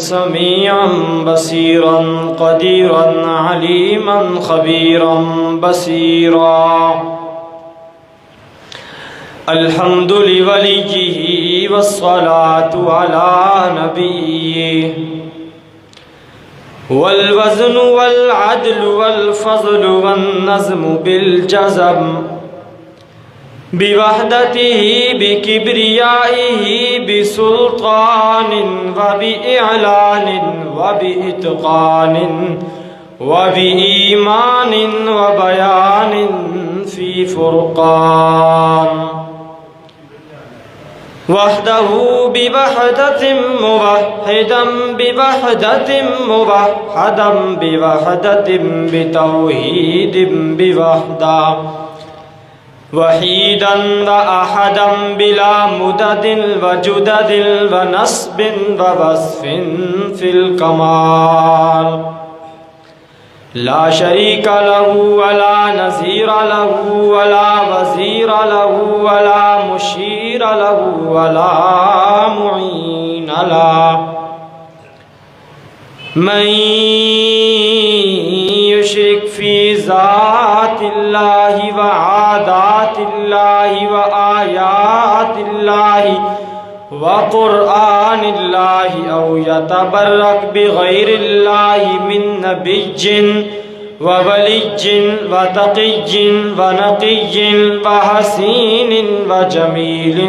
سميعا بصيرا قديرا عليما خبيرا بصيرا الحمد لوليه والصلاة على نبيه والوزن والعدل والفضل والنظم بالجزم بوحدته بكبريائه بسلطان وبإعلان وبإتقان وبإيمان وبيان في فرقان وحده بوحدة موحدا بوحدة موحدا بوحدة بتوحيد بوحدة وحيدا وأحدا بلا مدد وجدد ونصب ووصف في الكمال لا شريك له ولا نظير له ولا وزير له ولا مشير له ولا معين له من يشرك في ذات الله وعادات الله وآيات الله وقرآن الله أو يتبرك بغير الله من نبي وولي وتقي ونقي وحسين وجميل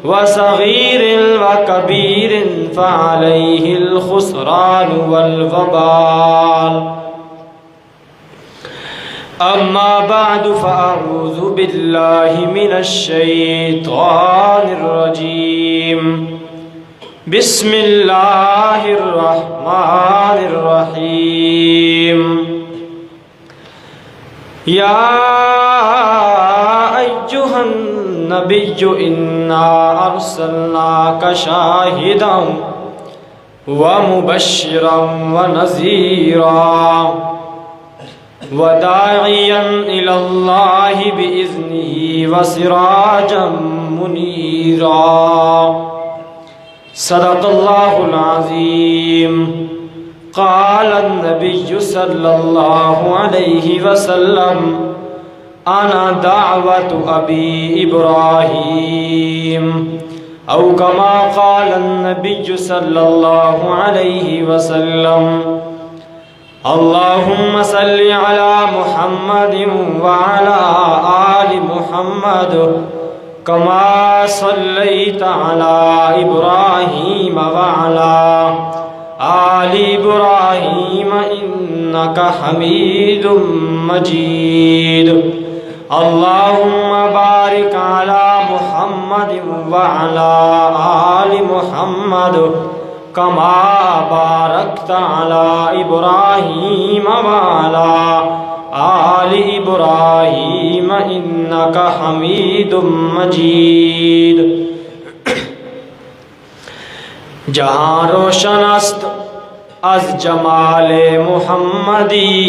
وصغير وكبير فعليه الخسران والوبال أما بعد فأعوذ بالله من الشيطان الرجيم بسم الله الرحمن الرحيم يا أيها النبي إنا أرسلناك شاهدا ومبشرا ونذيرا وداعيا إلى الله بإذنه وسراجا منيرا صدق الله العظيم قال النبي صلى الله عليه وسلم أنا دعوة أبي إبراهيم أو كما قال النبي صلى الله عليه وسلم اللهم صل على محمد وعلى آل محمد كما صليت على إبراهيم وعلى آل إبراهيم إنك حميد مجيد اللهم بارك على محمد وعلى آل محمد كما باركت على إبراهيم وعلى آل إبراهيم إنك حميد مجيد جہاں روشن است از جمال محمدی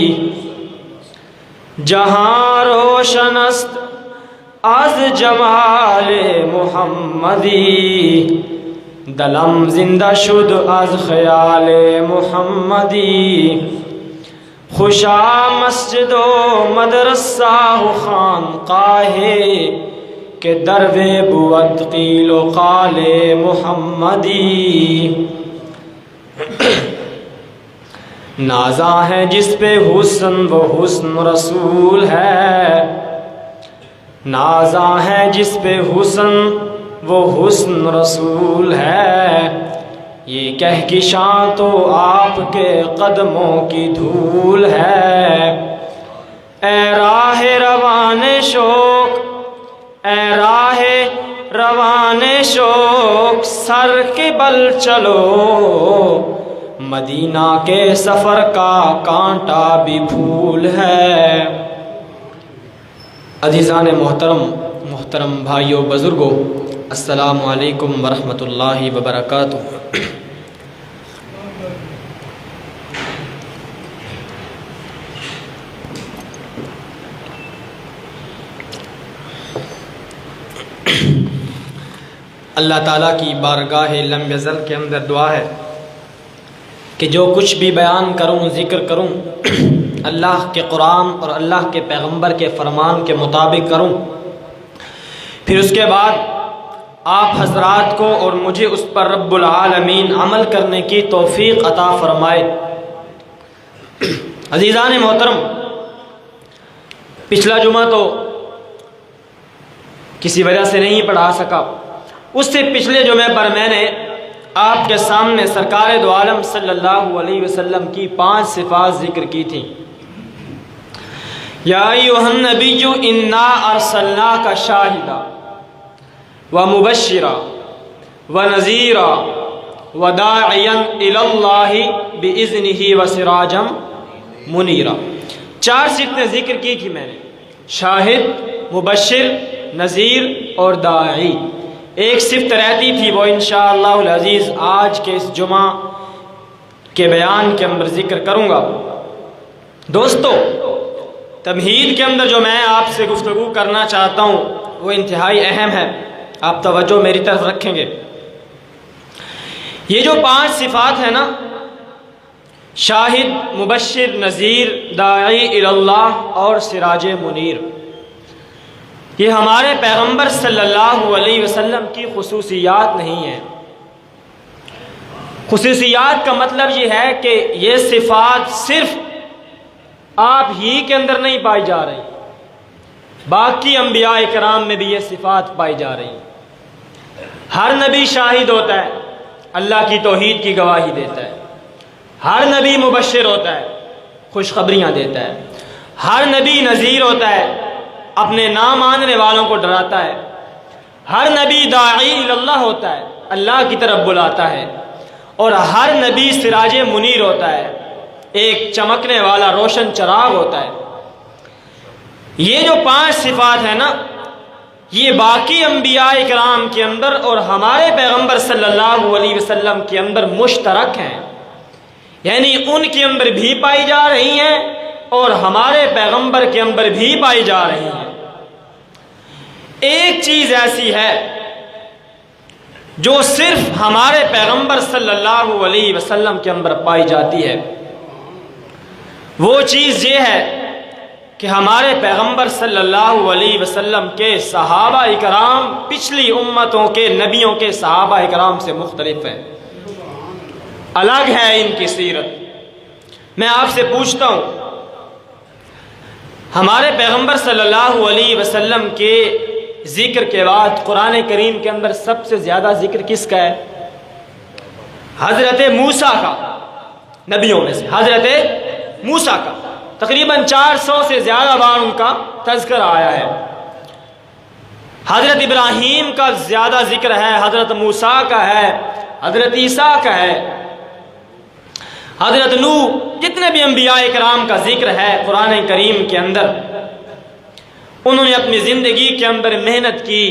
جہاں روشن است از جمال محمدی دلم زندہ شد از خیال محمدی خوشا مسجد و مدرسہ و خانقاہ کہ دروے بود قیل و قال محمدی نازاں ہے جس پہ حسن وہ حسن رسول ہے نازاں ہے جس پہ حسن وہ حسن رسول ہے یہ کہہ کی شان تو آپ کے قدموں کی دھول ہے اے راہ روان شوق اے راہ روان شوق سر کے بل چلو مدینہ کے سفر کا کانٹا بھی پھول ہے۔ عزیزان محترم بھائیوں بزرگوں، السلام علیکم ورحمۃ اللہ وبرکاتہ۔ اللہ تعالیٰ کی بارگاہ لم یزل کے اندر دعا ہے کہ جو کچھ بھی بیان کروں، ذکر کروں، اللہ کے قرآن اور اللہ کے پیغمبر کے فرمان کے مطابق کروں، پھر اس کے بعد آپ حضرات کو اور مجھے اس پر رب العالمین عمل کرنے کی توفیق عطا فرمائے۔ عزیزان محترم، پچھلا جمعہ تو کسی وجہ سے نہیں پڑھا سکا، اس سے پچھلے جمعے پر میں نے آپ کے سامنے سرکار دو عالم صلی اللہ علیہ وسلم کی 5 صفات ذکر کی تھیں۔ یا ایھا النبی انا ارسلناک شاہدا ومبشرا ونذیرا وداعیا الی اللہ باذنہ وسراجا منیرا۔ 4 صفتیں ذکر کی تھی میں نے، شاہد، مبشر، نذیر اور داعی۔ ایک صفت رہتی تھی، وہ انشاءاللہ العزیز آج کے اس جمعہ کے بیان کے اندر ذکر کروں گا۔ دوستو، تمہید کے اندر جو میں آپ سے گفتگو کرنا چاہتا ہوں وہ انتہائی اہم ہے، آپ توجہ میری طرف رکھیں گے۔ یہ جو 5 صفات ہیں نا، شاہد، مبشر، نذیر، داعی الی اللہ اور سراج منیر، یہ ہمارے پیغمبر صلی اللہ علیہ وسلم کی خصوصیات نہیں ہیں۔ خصوصیات کا مطلب یہ ہے کہ یہ صفات صرف آپ ہی کے اندر نہیں پائی جا رہی، باقی انبیاء کرام میں بھی یہ صفات پائی جا رہی ہیں۔ ہر نبی شاہد ہوتا ہے، اللہ کی توحید کی گواہی دیتا ہے۔ ہر نبی مبشر ہوتا ہے، خوشخبریاں دیتا ہے۔ ہر نبی نذیر ہوتا ہے، اپنے نہ ماننے والوں کو ڈراتا ہے۔ ہر نبی داعی اللہ ہوتا ہے، اللہ کی طرف بلاتا ہے۔ اور ہر نبی سراج منیر ہوتا ہے، ایک چمکنے والا روشن چراغ ہوتا ہے۔ یہ جو 5 صفات ہیں نا، یہ باقی انبیاء کرام کے اندر اور ہمارے پیغمبر صلی اللہ علیہ وسلم کے اندر مشترک ہیں، یعنی ان کے اندر بھی پائی جا رہی ہیں اور ہمارے پیغمبر کے اندر بھی پائی جا رہی ہیں۔ ایک چیز ایسی ہے جو صرف ہمارے پیغمبر صلی اللہ علیہ وسلم کے اندر پائی جاتی ہے، وہ چیز یہ ہے کہ ہمارے پیغمبر صلی اللہ علیہ وسلم کے صحابہ اکرام پچھلی امتوں کے نبیوں کے صحابہ اکرام سے مختلف ہیں، الگ ہے ان کی سیرت۔ میں آپ سے پوچھتا ہوں، ہمارے پیغمبر صلی اللہ علیہ وسلم کے ذکر کے بعد قرآن کریم کے اندر سب سے زیادہ ذکر کس کا ہے؟ حضرت موسیٰ کا، نبیوں میں سے حضرت موسیٰ کا تقریباً 400 سے زیادہ بار ان کا تذکر آیا ہے۔ حضرت ابراہیم کا زیادہ ذکر ہے، حضرت موسیٰ کا ہے، حضرت عیسیٰ کا ہے، حضرت نوح، جتنے بھی انبیاء کرام کا ذکر ہے قرآن کریم کے اندر، انہوں نے اپنی زندگی کے اندر محنت کی،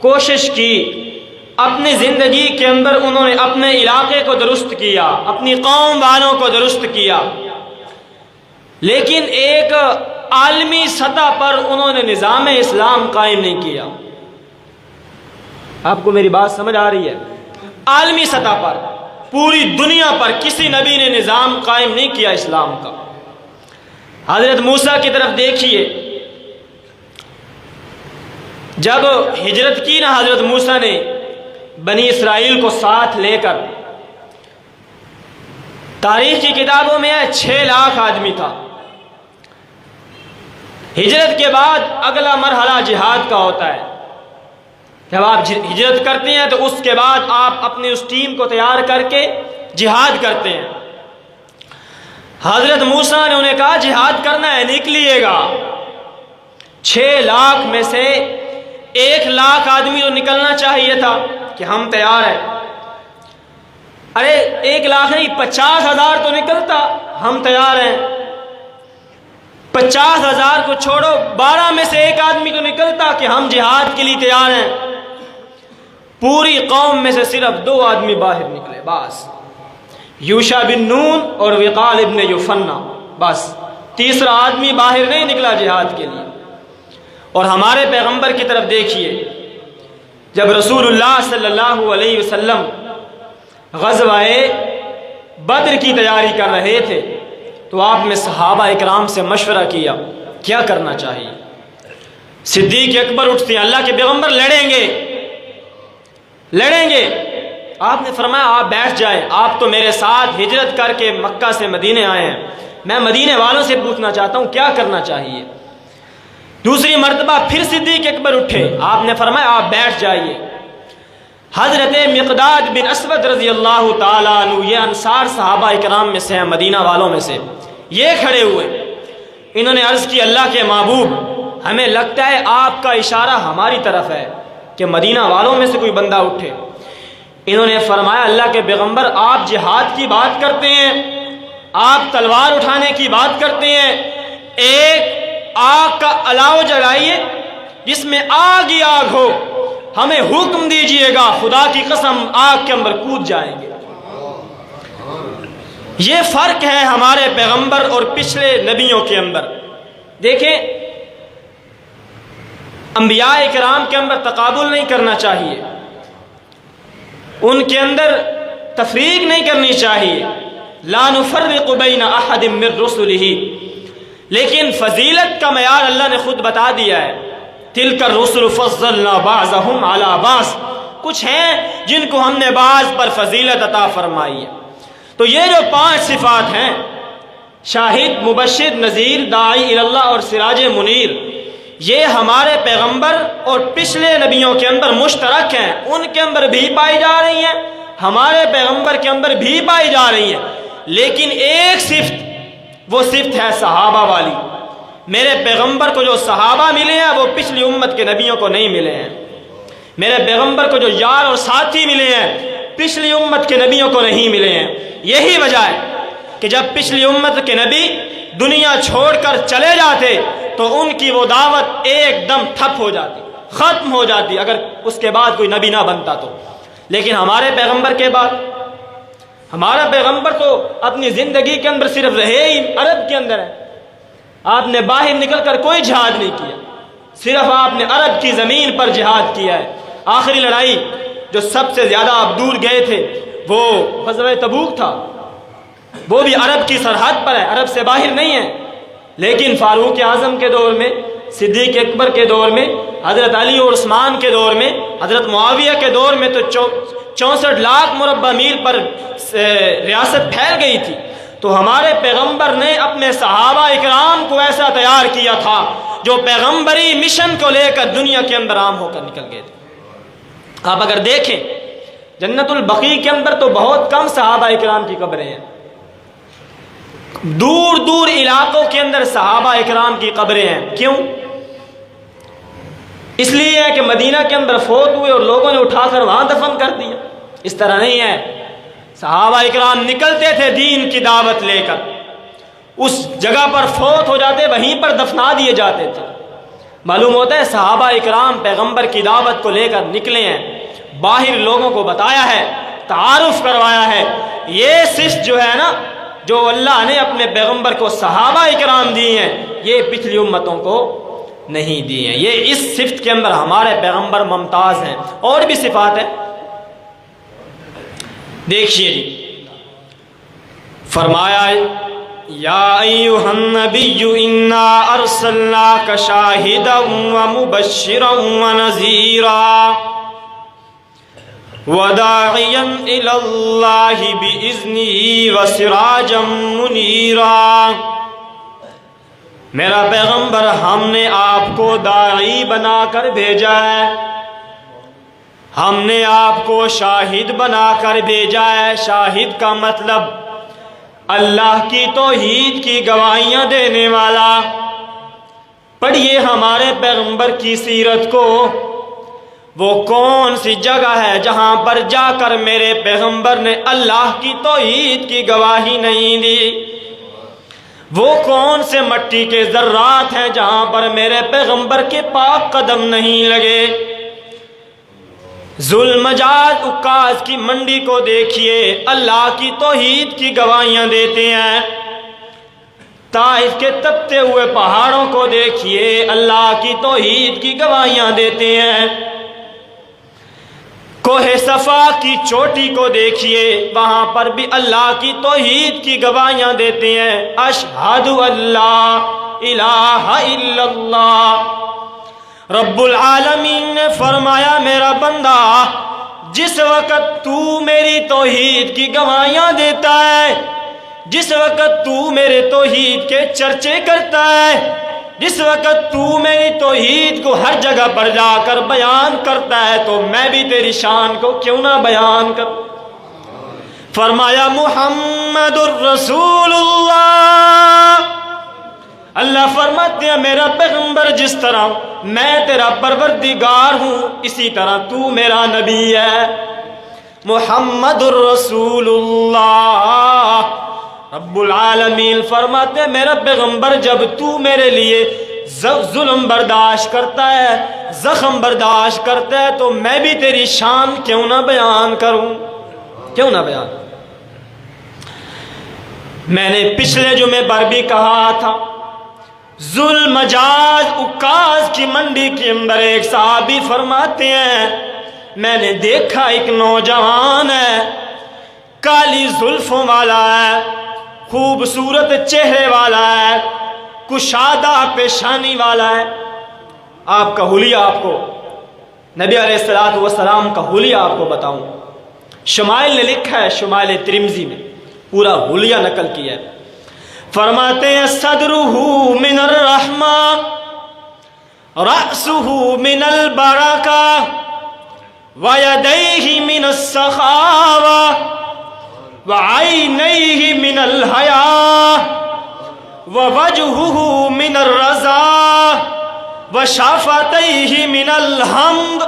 کوشش کی، اپنی زندگی کے اندر انہوں نے اپنے علاقے کو درست کیا، اپنی قوم والوں کو درست کیا، لیکن ایک عالمی سطح پر انہوں نے نظام اسلام قائم نہیں کیا۔ آپ کو میری بات سمجھ آ رہی ہے؟ عالمی سطح پر، پوری دنیا پر کسی نبی نے نظام قائم نہیں کیا اسلام کا۔ حضرت موسیٰ کی طرف دیکھیے، جب ہجرت کی نا حضرت موسیٰ نے بنی اسرائیل کو ساتھ لے کر، تاریخ کی کتابوں میں 6 لاکھ آدمی تھا۔ ہجرت کے بعد اگلا مرحلہ جہاد کا ہوتا ہے۔ جب آپ ہجرت کرتے ہیں تو اس کے بعد آپ اپنی اس ٹیم کو تیار کر کے جہاد کرتے ہیں۔ حضرت موسیٰ نے انہیں کہا جہاد کرنا ہے، نکلیے گا۔ 6 لاکھ میں سے 1 لاکھ آدمی تو نکلنا چاہیے تھا کہ ہم تیار ہیں۔ ارے 1 لاکھ نہیں، 50,000 تو نکلتا، ہم تیار ہیں۔ 50,000 کو چھوڑو، 12 میں سے 1 آدمی تو نکلتا کہ ہم جہاد کے لیے تیار ہیں۔ پوری قوم میں سے صرف 2 آدمی باہر نکلے، بس، یوشع بن نون اور وقال ابن یوفنا، بس، تیسرا آدمی باہر نہیں نکلا جہاد کے لیے۔ اور ہمارے پیغمبر کی طرف دیکھیے، جب رسول اللہ صلی اللہ علیہ وسلم غزوہ بدر کی تیاری کر رہے تھے تو آپ نے صحابہ اکرام سے مشورہ کیا کیا کرنا چاہیے۔ صدیق اکبر اٹھتے ہیں، اللہ کے پیغمبر لڑیں گے۔ آپ نے فرمایا آپ بیٹھ جائیں، آپ تو میرے ساتھ ہجرت کر کے مکہ سے مدینے آئے ہیں، میں مدینے والوں سے پوچھنا چاہتا ہوں کیا کرنا چاہیے۔ دوسری مرتبہ پھر صدیق اکبر اٹھے، آپ نے فرمایا آپ بیٹھ جائیے۔ حضرت مقداد بن اسود رضی اللہ تعالیٰ عنہ، یہ انصار صحابہ اکرام میں سے ہیں، مدینہ والوں میں سے، یہ کھڑے ہوئے، انہوں نے عرض کی اللہ کے محبوب ہمیں لگتا ہے آپ کا اشارہ ہماری طرف ہے کہ مدینہ والوں میں سے کوئی بندہ اٹھے۔ انہوں نے فرمایا اللہ کے پیغمبر آپ جہاد کی بات کرتے ہیں، آپ تلوار اٹھانے کی بات کرتے ہیں، ایک آگ کا الاؤ جلائیے جس میں آگ ہی آگ ہو، ہمیں حکم دیجئے گا، خدا کی قسم آگ کے اندر کود جائیں گے۔ یہ فرق ہے ہمارے پیغمبر اور پچھلے نبیوں کے اندر۔ دیکھیں انبیاء کرام کے اندر تقابل نہیں کرنا چاہیے، ان کے اندر تفریق نہیں کرنی چاہیے، لا نفرق بین احد من رسلہ، لیکن فضیلت کا معیار اللہ نے خود بتا دیا ہے، تلک الرسل فضلنا بعضهم علی بعض، کچھ ہیں جن کو ہم نے بعض پر فضیلت عطا فرمائی ہے۔ تو یہ جو 5 صفات ہیں، شاہد، مبشر، نذیر، داعی الی اللہ اور سراج منیر، یہ ہمارے پیغمبر اور پچھلے نبیوں کے اندر مشترک ہیں، ان کے اندر بھی پائی جا رہی ہیں، ہمارے پیغمبر کے اندر بھی پائی جا رہی ہیں، لیکن ایک صفت، وہ صفت ہے صحابہ والی۔ میرے پیغمبر کو جو صحابہ ملے ہیں وہ پچھلی امت کے نبیوں کو نہیں ملے ہیں، میرے پیغمبر کو جو یار اور ساتھی ملے ہیں پچھلی امت کے نبیوں کو نہیں ملے ہیں۔ یہی وجہ ہے کہ جب پچھلی امت کے نبی دنیا چھوڑ کر چلے جاتے تو ان کی وہ دعوت ایک دم ٹھپ ہو جاتی، ختم ہو جاتی، اگر اس کے بعد کوئی نبی نہ بنتا تو۔ لیکن ہمارے پیغمبر کے بعد، ہمارا پیغمبر تو اپنی زندگی کے اندر صرف رہے ہی عرب کے اندر ہے، آپ نے باہر نکل کر کوئی جہاد نہیں کیا، صرف آپ نے عرب کی زمین پر جہاد کیا ہے۔ آخری لڑائی جو سب سے زیادہ آپ دور گئے تھے وہ غزوہ تبوک تھا، وہ بھی عرب کی سرحد پر ہے، عرب سے باہر نہیں ہے، لیکن فاروق اعظم کے دور میں، صدیق اکبر کے دور میں، حضرت علی اور عثمان کے دور میں، حضرت معاویہ کے دور میں تو 64 لاکھ مربع میل پر ریاست پھیل گئی تھی۔ تو ہمارے پیغمبر نے اپنے صحابہ اکرام کو ایسا تیار کیا تھا جو پیغمبری مشن کو لے کر دنیا کے اندر عام ہو کر نکل گئے تھے۔ آپ اگر دیکھیں جنت البقیع کے اندر تو بہت کم صحابہ اکرام کی قبریں ہیں، دور دور علاقوں کے اندر صحابہ اکرام کی قبریں ہیں۔ کیوں؟ اس لیے ہے کہ مدینہ کے اندر فوت ہوئے اور لوگوں نے اٹھا کر وہاں دفن کر دیا، اس طرح نہیں ہے۔ صحابہ اکرام نکلتے تھے دین کی دعوت لے کر، اس جگہ پر فوت ہو جاتے، وہیں پر دفنا دیے جاتے تھے۔ معلوم ہوتا ہے صحابہ اکرام پیغمبر کی دعوت کو لے کر نکلے ہیں، باہر لوگوں کو بتایا ہے، تعارف کروایا ہے۔ یہ صفت جو ہے نا، جو اللہ نے اپنے پیغمبر کو صحابہ اکرام دی ہیں، یہ پچھلی امتوں کو نہیں دی ہیں۔ یہ اس صفت کے اندر ہمارے پیغمبر ممتاز ہیں۔ اور بھی صفات ہیں، دیکھیے جی، فرمایا یا ایھا النبی انا ارسلناک شاہدا ومبشرا ونذیرا وداعیا الی اللہ باذنہ وسراجا منیرا۔ میرا پیغمبر ہم نے آپ کو داعی بنا کر بھیجا ہے، ہم نے آپ کو شاہد بنا کر بھیجا ہے۔ شاہد کا مطلب اللہ کی توحید کی گواہیاں دینے والا۔ پڑھیے ہمارے پیغمبر کی سیرت کو، وہ کون سی جگہ ہے جہاں پر جا کر میرے پیغمبر نے اللہ کی توحید کی گواہی نہیں دی؟ وہ کون سے مٹی کے ذرات ہیں جہاں پر میرے پیغمبر کے پاک قدم نہیں لگے؟ ذوالمجاز عکاظ کی منڈی کو دیکھیے، اللہ کی توحید کی گواہیاں دیتے ہیں۔ طائف کے تپتے ہوئے پہاڑوں کو دیکھیے، اللہ کی توحید کی گواہیاں دیتے ہیں۔ کوہ صفا کی چوٹی کو دیکھیے، وہاں پر بھی اللہ کی توحید کی گواہیاں دیتے ہیں، اشہد اللہ الہ الا اللہ۔ رب العالمین نے فرمایا میرا بندہ جس وقت تو میری توحید کی گواہیاں دیتا ہے، جس وقت تو میرے توحید کے چرچے کرتا ہے، جس وقت تو میری توحید کو ہر جگہ پر جا کر بیان کرتا ہے، تو میں بھی تیری شان کو کیوں نہ بیان کروں۔ فرمایا محمد الرسول اللہ، اللہ فرماتے ہیں میرا پیغمبر جس طرح میں تیرا پروردگار ہوں، اسی طرح تو میرا نبی ہے۔ محمد الرسول اللہ، رب العالمین فرماتے ہیں میرا پیغمبر جب تو میرے لیے ظلم برداشت کرتا ہے، زخم برداشت کرتا ہے، تو میں بھی تیری شان کیوں نہ بیان کروں، کیوں نہ بیان۔ میں نے پچھلے جمعے پر بھی کہا تھا، ذوالمجاز عکاظ کی منڈی کے اندر ایک صحابی فرماتے ہیں میں نے دیکھا ایک نوجوان ہے، کالی زلفوں والا ہے، خوبصورت چہرے والا ہے، کشادہ پیشانی والا ہے۔ آپ کا حلیہ، آپ کو نبی علیہ الصلوۃ والسلام کا حلیہ آپ کو بتاؤں، شمائل نے لکھا ہے، شمائل ترمذی میں پورا حلیہ نقل کیا ہے۔ فرماتے ہیں صدرہ من الرحمہ، رأسہ من البرکہ، ویدیہ من السخاوہ، وعینیہ من الحیاء، ووجہہ من الرضا، وشفتیہ من الحمد،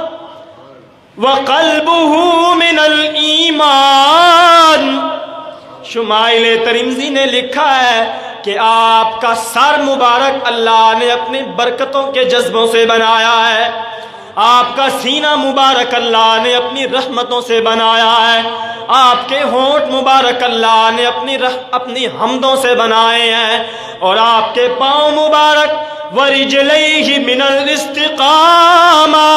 وقلبہ من الایمان۔ شمائل ترمذی نے لکھا ہے کہ آپ کا سر مبارک اللہ نے اپنی برکتوں کے جذبوں سے بنایا ہے، آپ کا سینہ مبارک اللہ نے اپنی رحمتوں سے بنایا ہے، آپ کے ہونٹ مبارک اللہ نے اپنی حمدوں سے بنائے ہیں، اور آپ کے پاؤں مبارک ورجلیہ من الاستقامہ،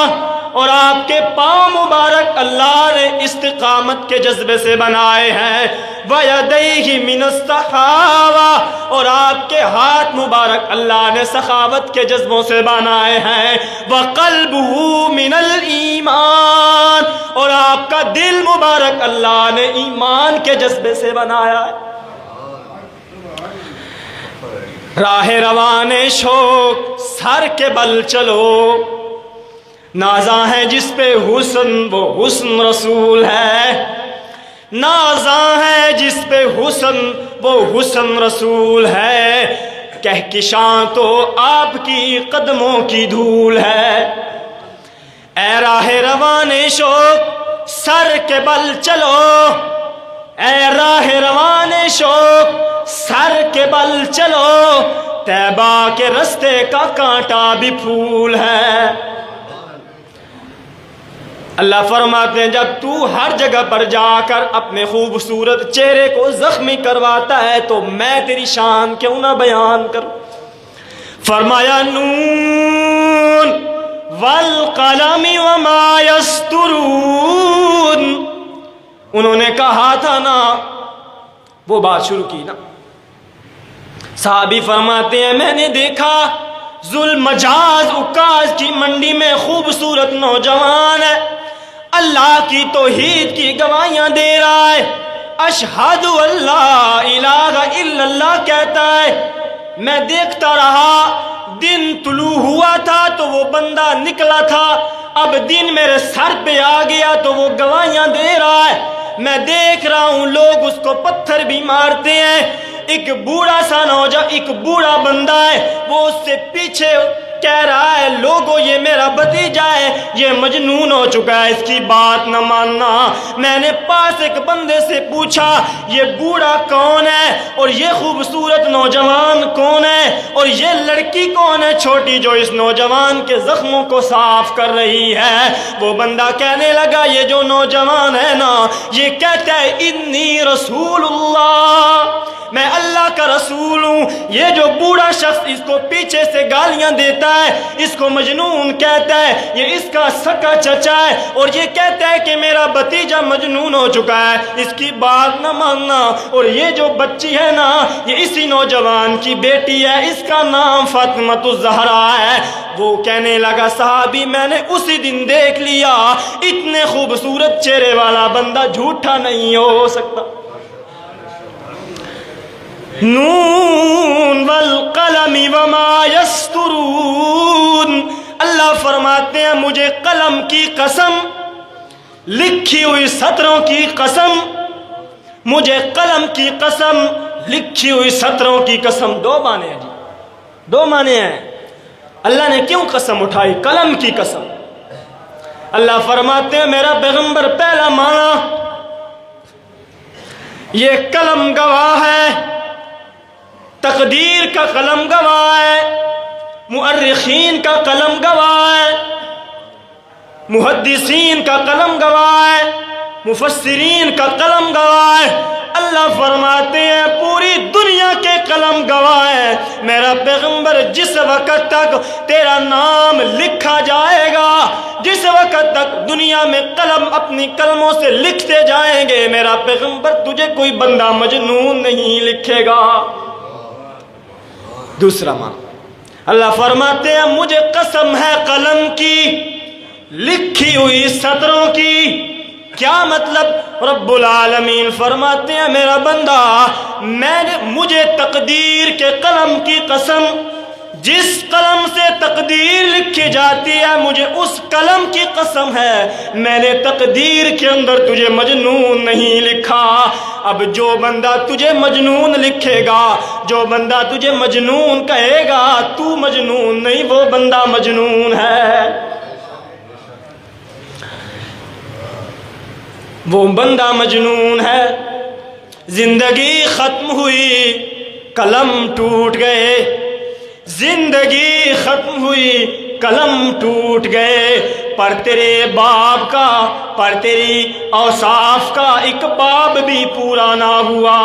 اور آپ کے پاؤں مبارک اللہ نے استقامت کے جذبے سے بنائے ہیں، وَيَدَيْهِ مِنَ السَّخَاوَةِ، اور آپ کے ہاتھ مبارک اللہ نے سخاوت کے جذبوں سے بنائے ہیں، وَقَلْبُهُ مِنَ الْإِيمَانِ، اور آپ کا دل مبارک اللہ نے ایمان کے جذبے سے بنایا ہے۔ راہ روان شوق سر کے بل چلو، نازاں ہے جس پہ حسن وہ حسن رسول ہے، نازاں ہے جس پہ حسن وہ حسن رسول ہے، کہکشاں تو آپ کی قدموں کی دھول ہے۔ اے راہ روان شوق سر کے بل چلو، اے راہ روان شوق سر کے بل چلو، طیبہ کے رستے کا کانٹا بھی پھول ہے۔ اللہ فرماتے ہیں جب تو ہر جگہ پر جا کر اپنے خوبصورت چہرے کو زخمی کرواتا ہے تو میں تیری شان کیوں نہ بیان کروں۔ فرمایا نون والقلم وما یسطرون، انہوں نے کہا تھا نا، وہ بات شروع کی نا، صحابی فرماتے ہیں میں نے دیکھا ذوالمجاز عکاظ کی منڈی میں خوبصورت نوجوان ہے، اللہ کی توحید کی گواہیاں دے رہا ہے، اشہد اللہ الہ الا اللہ کہتا ہے۔ میں دیکھتا رہا، دن طلوع ہوا تھا تو وہ بندہ نکلا تھا، اب دن میرے سر پہ آ گیا تو وہ گواہیاں دے رہا ہے۔ میں دیکھ رہا ہوں لوگ اس کو پتھر بھی مارتے ہیں، ایک بوڑھا سا نوجوان، ایک بوڑھا بندہ ہے، وہ اس سے پیچھے کہہ رہا ہے لوگوں یہ میرا بھتیجا ہے، یہ مجنون ہو چکا ہے، اس کی بات نہ ماننا۔ میں نے پاس ایک بندے سے پوچھا یہ بوڑھا کون ہے اور یہ خوبصورت نوجوان کون ہے اور یہ لڑکی کون ہے چھوٹی جو اس نوجوان کے زخموں کو صاف کر رہی ہے؟ وہ بندہ کہنے لگا یہ جو نوجوان ہے نا، یہ کہتا ہے انی رسول اللہ، میں اللہ کا کا رسول ہوں. یہ جو بوڑھا شخص اس کو پیچھے سے گالیاں دیتا ہے, اس کو مجنون کہتا ہے, یہ اس کا سکا چچا ہے, اور یہ کہتا ہے کہ میرا بھتیجا مجنون ہو چکا ہے, اس کی بات نہ ماننا. اور یہ جو بچی ہے نا, یہ اسی نوجوان کی بیٹی ہے, اس کا نام فاطمۃ الزہرا ہے. وہ کہنے لگا صحابی میں نے اسی دن دیکھ لیا, اتنے خوبصورت چہرے والا بندہ جھوٹا نہیں ہو سکتا. نون والقلم وما یسطرون, اللہ فرماتے ہیں مجھے قلم کی قسم, لکھی ہوئی سطروں کی قسم, مجھے قلم کی قسم, لکھی ہوئی سطروں کی قسم. دو معنی ہیں جی, دو معنی ہیں. اللہ نے کیوں قسم اٹھائی؟ قلم کی قسم. اللہ فرماتے ہیں میرا پیغمبر پہلا معنی یہ قلم گواہ ہے, تقدیر کا قلم گواہ ہے, مؤرخین کا قلم گواہ ہے, محدثین کا قلم گواہ ہے, مفسرین کا قلم گواہ ہے. اللہ فرماتے ہیں پوری دنیا کے قلم گواہ ہے. میرا پیغمبر جس وقت تک تیرا نام لکھا جائے گا, جس وقت تک دنیا میں قلم اپنی قلموں سے لکھتے جائیں گے, میرا پیغمبر تجھے کوئی بندہ مجنون نہیں لکھے گا. دوسرا معنی اللہ فرماتے ہیں مجھے قسم ہے قلم کی, لکھی ہوئی سطروں کی. کیا مطلب؟ رب العالمین فرماتے ہیں میرا بندہ مجھے تقدیر کے قلم کی قسم, جس قلم سے تقدیر لکھی جاتی ہے مجھے اس قلم کی قسم ہے, میں نے تقدیر کے اندر تجھے مجنون نہیں لکھا. اب جو بندہ تجھے مجنون لکھے گا, جو بندہ تجھے مجنون کہے گا, تو مجنون نہیں, وہ بندہ مجنون ہے. وہ بندہ مجنون ہے. زندگی ختم ہوئی, قلم ٹوٹ گئے, زندگی ختم ہوئی, قلم ٹوٹ گئے. پر تیرے باب کا, پر تیری اوصاف کا ایک باب بھی پورا نہ ہوا.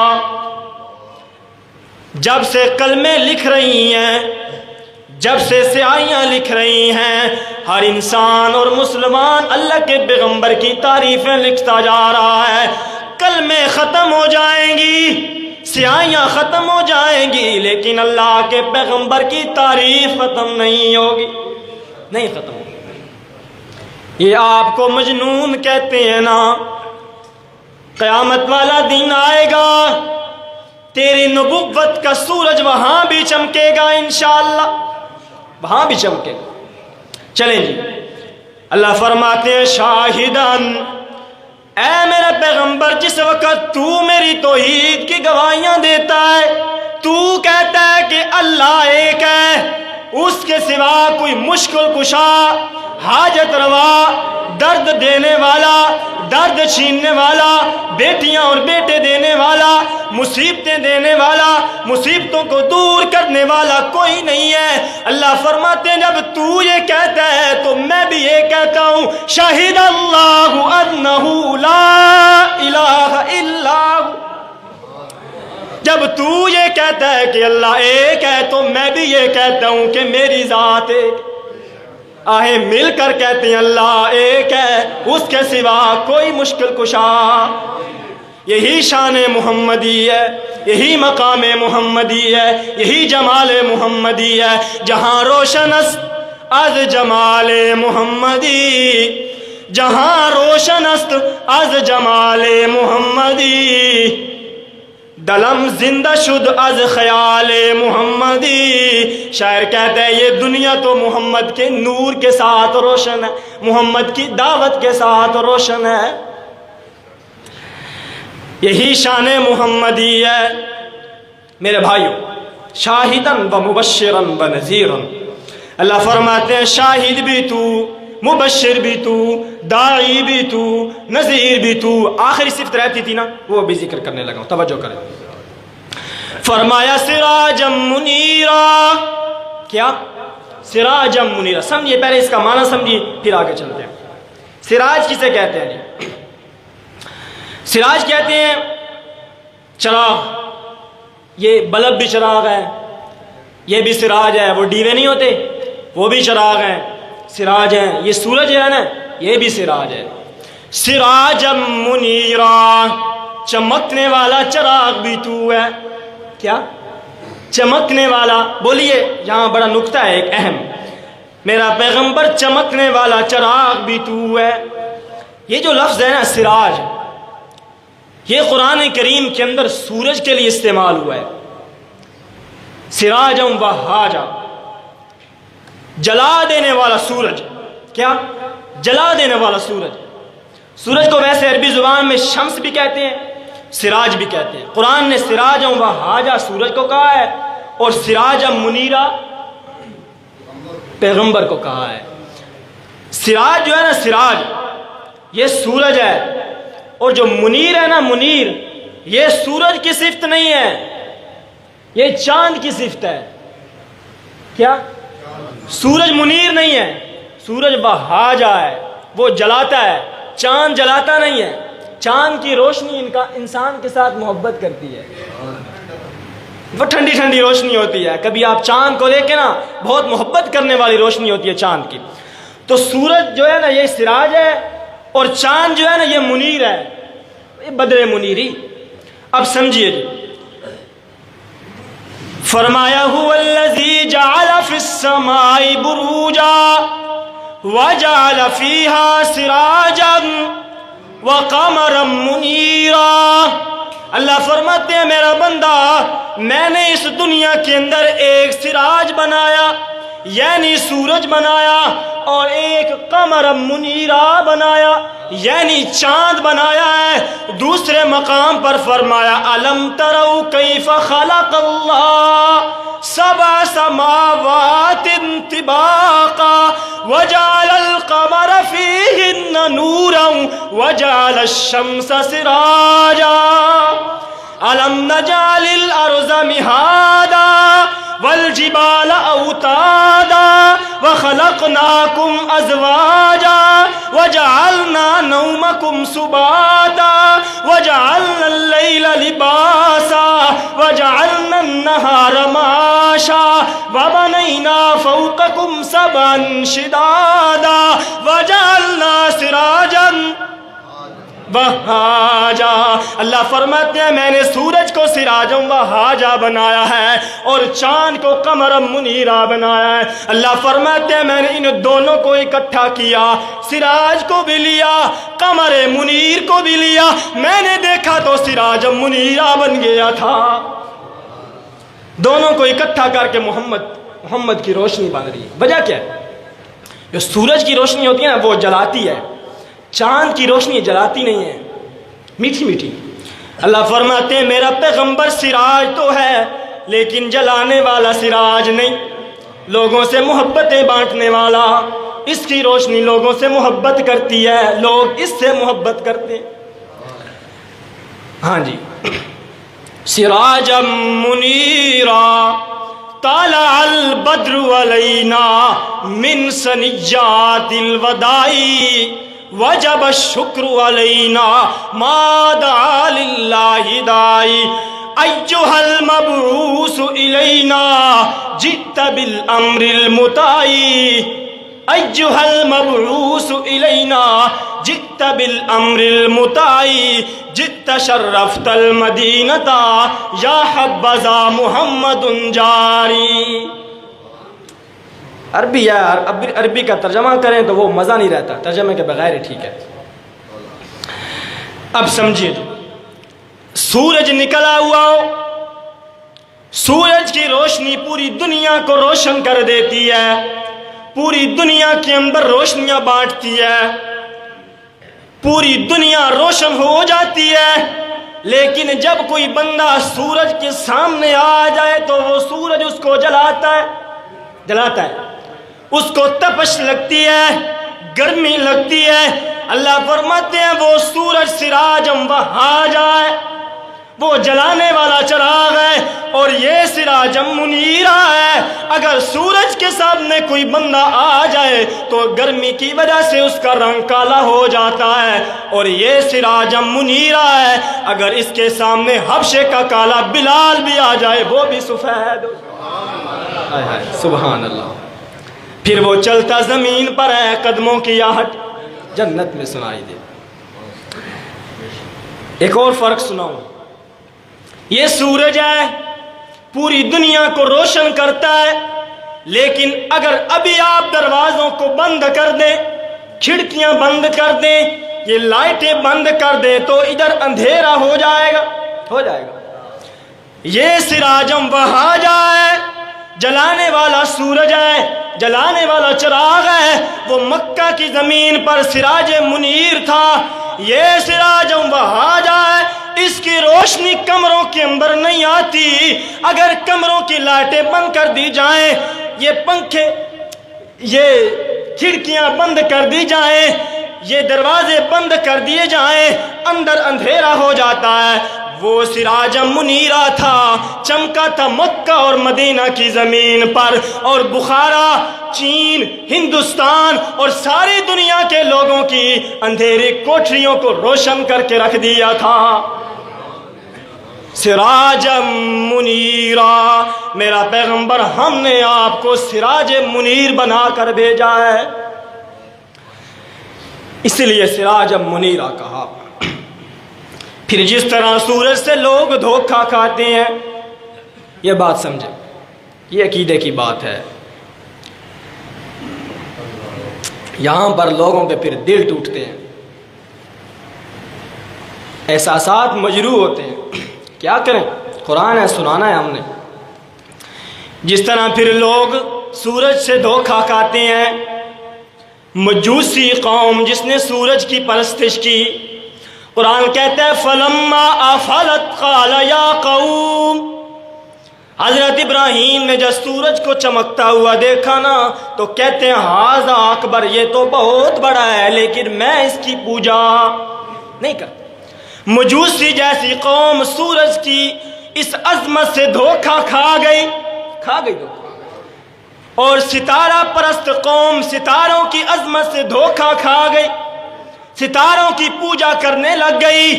جب سے کلمے لکھ رہی ہیں, جب سے سیاہیاں لکھ رہی ہیں, ہر انسان اور مسلمان اللہ کے پیغمبر کی تعریفیں لکھتا جا رہا ہے. کلمے ختم ہو جائیں گی, سیاہیاں ختم ہو جائیں گی, لیکن اللہ کے پیغمبر کی تعریف ختم نہیں ہوگی, نہیں ختم ہوگی. یہ آپ کو مجنون کہتے ہیں نا, قیامت والا دن آئے گا, تیری نبوت کا سورج وہاں بھی چمکے گا انشاءاللہ, وہاں بھی چمکے گا. چلیں جی, اللہ فرماتے ہیں شاہدن, اے میرا پیغمبر جس وقت تو میری توحید کی گواہیاں دیتا ہے, تو کہتا ہے کہ اللہ ایک ہے, اس کے سوا کوئی مشکل کشا, حاجت روا, درد دینے والا, درد چھیننے والا, بیٹیاں اور بیٹے دینے والا, مصیبتیں دینے والا, مصیبتوں کو دور کرنے والا کوئی نہیں ہے. اللہ فرماتے ہیں جب تو یہ کہتا ہے تو میں بھی یہ کہتا ہوں, شاہد اللہ انہ لا الہ الا ہو. جب تو یہ کہتا ہے کہ اللہ ایک ہے تو میں بھی یہ کہتا ہوں کہ میری ذات ایک. آہیں مل کر کہتے ہیں اللہ ایک ہے, اس کے سوا کوئی مشکل کشا. یہی شان محمدی ہے, یہی مقام محمدی ہے, یہی جمال محمدی ہے. جہاں روشن است از جمال محمدی, جہاں روشن است از جمال محمدی, دلم زندہ شد از خیال محمدی. شاعر کہتا ہے یہ دنیا تو محمد کے نور کے ساتھ روشن ہے, محمد کی دعوت کے ساتھ روشن ہے. یہی شان محمدی ہے میرے بھائیوں. شاہدن و مبشرن و نذیرن, اللہ فرماتے ہیں شاہد بھی تو, مبشر بھی تو, داعی بھی تو, نذیر بھی تو. آخری صفت رہتی تھی نا, وہ بھی ذکر کرنے لگا ہوں, توجہ کریں. فرمایا سراجم منیرا. کیا؟ سراجم منیرا. سمجھیے پہلے اس کا معنی سمجھیے, پھر آگے چلتے ہیں. سراج کسے کہتے ہیں جی؟ سراج کہتے ہیں چراغ, یہ بلب بھی چراغ ہے، یہ بھی سراج ہے، وہ ڈیوے نہیں ہوتے وہ بھی چراغ ہیں، سراج ہیں، یہ سورج ہے نا یہ بھی سراج ہے۔ سراجا منیرا، چمکنے والا چراغ بھی تو ہے۔ کیا چمکنے والا؟ بولیے، یہاں بڑا نکتہ ہے ایک اہم، میرا پیغمبر چمکنے والا چراغ بھی تو ہے۔ یہ جو لفظ ہے نا سراج، یہ قرآن کریم کے اندر سورج کے لیے استعمال ہوا ہے۔ سراجا وہاجا، جلا دینے والا سورج۔ کیا؟ جلا دینے والا سورج۔ سورج کو ویسے عربی زبان میں شمس بھی کہتے ہیں، سراج بھی کہتے ہیں۔ قرآن نے سراجا وہاجا سورج کو کہا ہے اور سراجا منیرا پیغمبر کو کہا ہے۔ سراج جو ہے نا سراج، یہ سورج ہے، اور جو منیر ہے نا منیر، یہ سورج کی صفت نہیں ہے، یہ چاند کی صفت ہے۔ کیا؟ سورج منیر نہیں ہے، سورج بہاجا ہے، وہ جلاتا ہے، چاند جلاتا نہیں ہے۔ چاند کی روشنی انسان کے ساتھ محبت کرتی ہے، وہ ٹھنڈی ٹھنڈی روشنی ہوتی ہے۔ کبھی آپ چاند کو دیکھیں نا، بہت محبت کرنے والی روشنی ہوتی ہے چاند کی۔ تو سورج جو ہے نا یہ سراج ہے، اور چاند جو ہے نا یہ منیر ہے، یہ بدر منیری۔ اب سمجھیے جی، فرمایا هو الذی جعل فی السماء بروجا وجعل فیہا سراجا وقمرا منیرا۔ اللہ فرماتے ہیں میرا بندہ، میں نے اس دنیا کے اندر ایک سراج بنایا یعنی سورج بنایا، اور ایک قمر منیرا بنایا یعنی چاند بنایا ہے۔ دوسرے مقام پر فرمایا الم تروا کیف خلق اللہ سبع سماوات طباقا وجعل القمر فیہن نورا وجعل الشمس سراجا الم نجعل الارض مہادا والجبال اوتادا وخلقناکم ازواجا وجعلنا نومکم سباتا وجعلنا اللیل لباسا وجعلنا النہار معاشا وبنینا فوقکم سبعا شدادا وجعلنا سراجا وہاجا۔ اللہ فرماتے ہیں میں نے سورج کو سراجا وہاجا بنایا ہے اور چاند کو قمر منیرا بنایا ہے۔ اللہ فرماتے ہیں میں نے ان دونوں کو اکٹھا کیا، سراج کو بھی لیا، قمر منیر کو بھی لیا۔ میں نے دیکھا تو سراج منیرا بن گیا تھا۔ دونوں کو اکٹھا کر کے محمد کی روشنی بن رہی ہے۔ وجہ کیا ہے؟ جو سورج کی روشنی ہوتی ہے نا وہ جلاتی ہے، چاند کی روشنی جلاتی نہیں ہے، میٹھی میٹھی۔ اللہ فرماتے ہیں میرا پیغمبر سراج تو ہے لیکن جلانے والا سراج نہیں، لوگوں سے محبتیں بانٹنے والا۔ اس کی روشنی لوگوں سے محبت کرتی ہے، لوگ اس سے محبت کرتے ہیں۔ ہاں جی، سراجا منیرا طلع البدر علینا من ثنیات الوداع وجب الشکر علینا ما دعا للہ داعی ایہا المبعوث الینا جئت بالامر المطاع ایہا المبعوث الینا جئت بالامر المطاع جئت شرفت المدینہ یا حبذا محمد جاری۔ عربی یار، عربی کا ترجمہ کریں تو وہ مزہ نہیں رہتا، ترجمے کے بغیر ہی ٹھیک ہے۔ اب سمجھیے، سورج نکلا ہوا ہو، سورج کی روشنی پوری دنیا کو روشن کر دیتی ہے، پوری دنیا کے اندر روشنیاں بانٹتی ہے، پوری دنیا روشن ہو جاتی ہے۔ لیکن جب کوئی بندہ سورج کے سامنے آ جائے تو وہ سورج اس کو جلاتا ہے، اس کو تپش لگتی ہے، گرمی لگتی ہے۔ اللہ فرماتے ہیں وہ سورج سراجم وہاجا ہے، وہ جلانے والا چراغ ہے، اور یہ سراجم منیرا ہے، ہے اگر سورج کے سامنے کوئی بندہ آ جائے تو گرمی کی وجہ سے اس کا رنگ کالا ہو جاتا ہے، اور یہ سراجم منیرہ ہے، اگر اس کے سامنے حبشے کا کالا بلال بھی آ جائے وہ بھی سفید ہو جائے۔ سبحان اللہ۔ پھر وہ چلتا زمین پر ہے، قدموں کی آہٹ جنت میں سنائی دے۔ ایک اور فرق سناؤں، یہ سورج ہے پوری دنیا کو روشن کرتا ہے، لیکن اگر ابھی آپ دروازوں کو بند کر دیں، کھڑکیاں بند کر دیں، یہ لائٹیں بند کر دیں تو ادھر اندھیرا ہو جائے گا۔ یہ سراجم وہاجا ہے، جلانے والا سورج ہے، جلانے والا چراغ ہے، وہ مکہ کی زمین پر سراج منیر تھا۔ یہ سراجم وہاجا ہے، اس کی روشنی کمروں کے اندر نہیں آتی، اگر کمروں کی لائٹیں بند کر دی جائیں، یہ پنکھے، یہ کھڑکیاں بند کر دی جائیں، یہ دروازے بند کر دیے جائیں، اندر اندھیرا ہو جاتا ہے۔ وہ سراجم منیرہ تھا، چمکا تھا مکہ اور مدینہ کی زمین پر، اور بخارا، چین، ہندوستان اور ساری دنیا کے لوگوں کی اندھیری کوٹریوں کو روشن کر کے رکھ دیا تھا۔ سراجم منیرہ، میرا پیغمبر ہم نے آپ کو سراج منیر بنا کر بھیجا ہے، اس لیے سراجم منیرہ کہا۔ پھر جس طرح سورج سے لوگ دھوکہ کھاتے ہیں، یہ بات سمجھیں، یہ عقیدے کی بات ہے، یہاں پر لوگوں کے پھر دل ٹوٹتے ہیں، احساسات مجروح ہوتے ہیں، کیا کریں، قرآن ہے، سنانا ہے ہم نے۔ جس طرح پھر لوگ سورج سے دھوکہ کھاتے ہیں، مجوسی قوم جس نے سورج کی پرستش کی، قرآن کہتا ہے فلما افلت قال یا قوم، حضرت ابراہیم نے جب سورج کو چمکتا ہوا دیکھا نا تو کہتے ہیں ھذا اکبر، یہ تو بہت بڑا ہے لیکن میں اس کی پوجا نہیں کرتا۔ مجوسی جیسی قوم سورج کی اس عظمت سے دھوکہ کھا گئی دھوکہ، اور ستارہ پرست قوم ستاروں کی عظمت سے دھوکہ کھا گئی، ستاروں کی پوجا کرنے لگ گئی،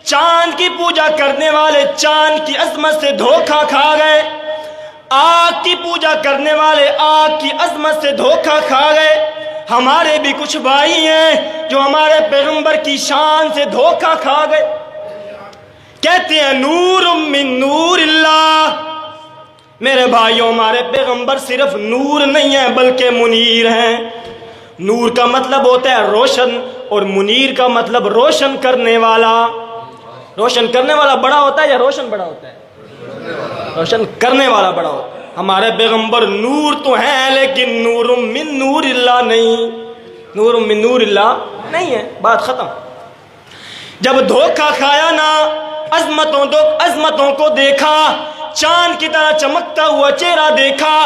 چاند کی پوجا کرنے والے چاند کی عظمت سے دھوکہ کھا گئے، آگ کی پوجا کرنے والے آگ کی عظمت سے دھوکہ کھا گئے۔ ہمارے بھی کچھ بھائی ہیں جو ہمارے پیغمبر کی شان سے دھوکہ کھا گئے، کہتے ہیں نور من نور اللہ۔ میرے بھائیوں، ہمارے پیغمبر صرف نور نہیں ہے بلکہ منیر ہیں۔ نور کا مطلب ہوتا ہے روشن، اور منیر کا مطلب روشن کرنے والا۔ روشن کرنے والا بڑا ہوتا ہے یا روشن بڑا ہوتا ہے؟ روشن کرنے والا بڑا ہوتا ہے۔ ہمارے پیغمبر نور تو ہیں لیکن نور من نور اللہ نہیں، نور من نور اللہ نہیں ہے، بات ختم۔ جب دھوکہ کھایا نا، عظمتوں کو دیکھا، چاند کی طرح چمکتا ہوا چہرہ دیکھا،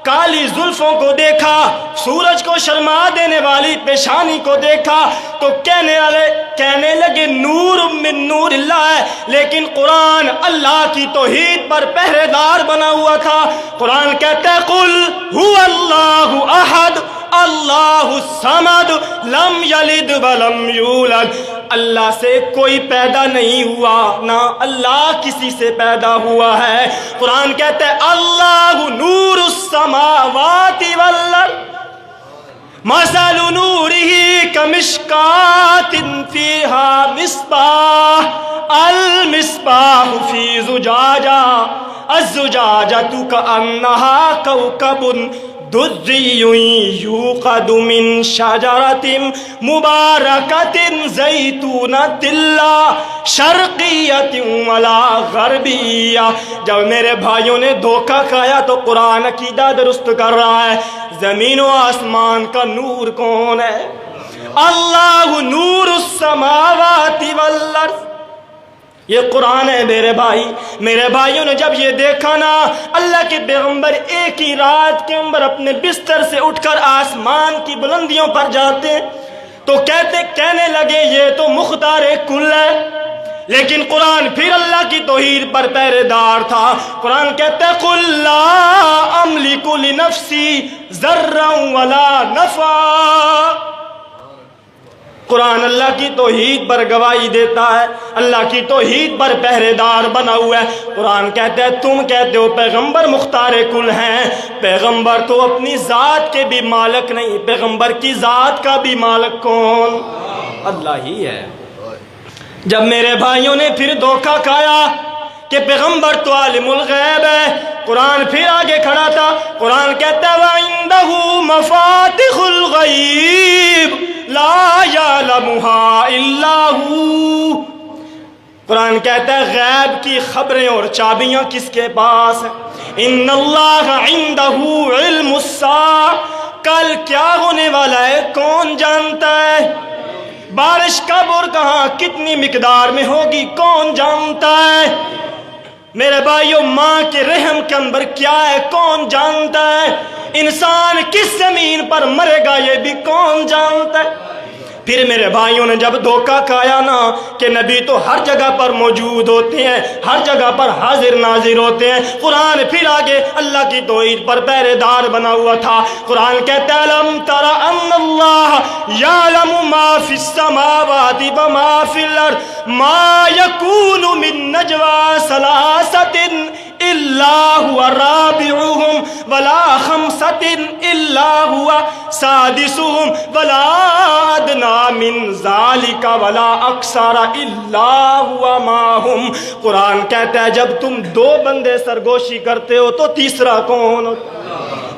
کالی زلفوں کو دیکھا، سورج کو شرما دینے والی پیشانی کو دیکھا، تو کہنے لگے نور من نور اللہ ہے، لیکن قرآن اللہ کی توحید پر پہرے دار بنا ہوا تھا۔ قرآن کہتا ہے قل هو اللہ احد اللہ الصمد لم یلد ولم یولد، اللہ سے کوئی پیدا نہیں ہوا، نہ اللہ کسی سے پیدا ہوا ہے۔ قرآن کہتا ہے اللہ نور السماوات والارض مثل نورہ کمشکاۃ فیہا مصباح المصباح فی زجاجہ الزجاجۃ کأنہا کوکب درّی یوقد من شجرۃ مبارکۃ زیتونۃ لا شرقیۃ ولا غربیہ۔ جب میرے بھائیوں نے دھوکہ کھایا تو قرآن عقیدہ درست کر رہا ہے، زمین و آسمان کا نور کون ہے؟ اللہ نور السماوات والارض، یہ قرآن ہے میرے بھائی۔ میرے بھائیوں نے جب یہ دیکھا نا، اللہ کے پیغمبر ایک ہی رات کے اندر اپنے بستر سے اٹھ کر آسمان کی بلندیوں پر جاتے تو کہنے لگے یہ تو مختار کل ہے، لیکن قرآن پھر اللہ کی توحید پر پہرے دار تھا. قرآن کہتا ہے قُلْ لَا أَمْلِكُ لِنَفْسِي ضَرًّا وَلَا نَفْعًا. قرآن اللہ کی توحید پر گواہی دیتا ہے، اللہ کی توحید پر پہرے دار بنا ہوا ہے. قرآن کہتا ہے تم کہتے ہو پیغمبر مختار کل ہیں، پیغمبر تو اپنی ذات کے بھی مالک نہیں، پیغمبر کی ذات کا بھی مالک کون؟ اللہ ہی ہے. جب میرے بھائیوں نے پھر دھوکہ کھایا کہ پیغمبر تو عالم الغیب ہے، قرآن پھر آگے کھڑا تھا. قرآن کہتا ہے وَعِندَهُ مَفَاتِحُ الْغَيْبِ لا یعلمها الا هو. قرآن کہتا ہے غیب کی خبریں اور چابیاں کس کے پاس ہیں؟ ان اللہ عنده علم الساعہ، کل کیا ہونے والا ہے کون جانتا ہے؟ بارش کب اور کہاں کتنی مقدار میں ہوگی کون جانتا ہے؟ میرے بھائیو ماں کے رحم کے اندر کیا ہے کون جانتا ہے؟ انسان کس زمین پر مرے گا یہ بھی کون جانتا ہے؟ پھر میرے بھائیوں نے جب دھوکہ کھایا نا کہ نبی تو ہر جگہ پر موجود ہوتے ہیں، ہر جگہ پر حاضر ناظر ہوتے ہیں، قرآن پھر آگے اللہ کی توحید پر پہرے دار بنا ہوا تھا. قرآن کہتا ہے لم تر ان اللہ یعلم ما فی السماوات وما فی الارض ما یکون من نجوى ثلاثۃ الا هو رابعهم ولا خمسة الا هو سادسهم ولا ادنى من ذالک ولا اکثر الا هو معهم. قرآن کہتا ہے جب تم دو بندے سرگوشی کرتے ہو تو تیسرا کون؟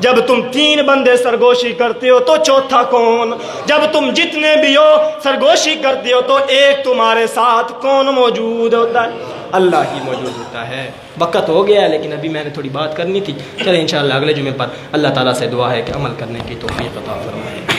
جب تم تین بندے سرگوشی کرتے ہو تو چوتھا کون؟ جب تم جتنے بھی ہو سرگوشی کرتے ہو تو ایک تمہارے ساتھ کون موجود ہوتا ہے؟ اللہ ہی موجود ہوتا ہے. وقت ہو گیا لیکن ابھی میں نے تھوڑی بات کرنی تھی. چلیں انشاءاللہ اگلے جمعے پر اللہ تعالیٰ سے دعا ہے کہ عمل کرنے کی توفیق عطا فرمائے.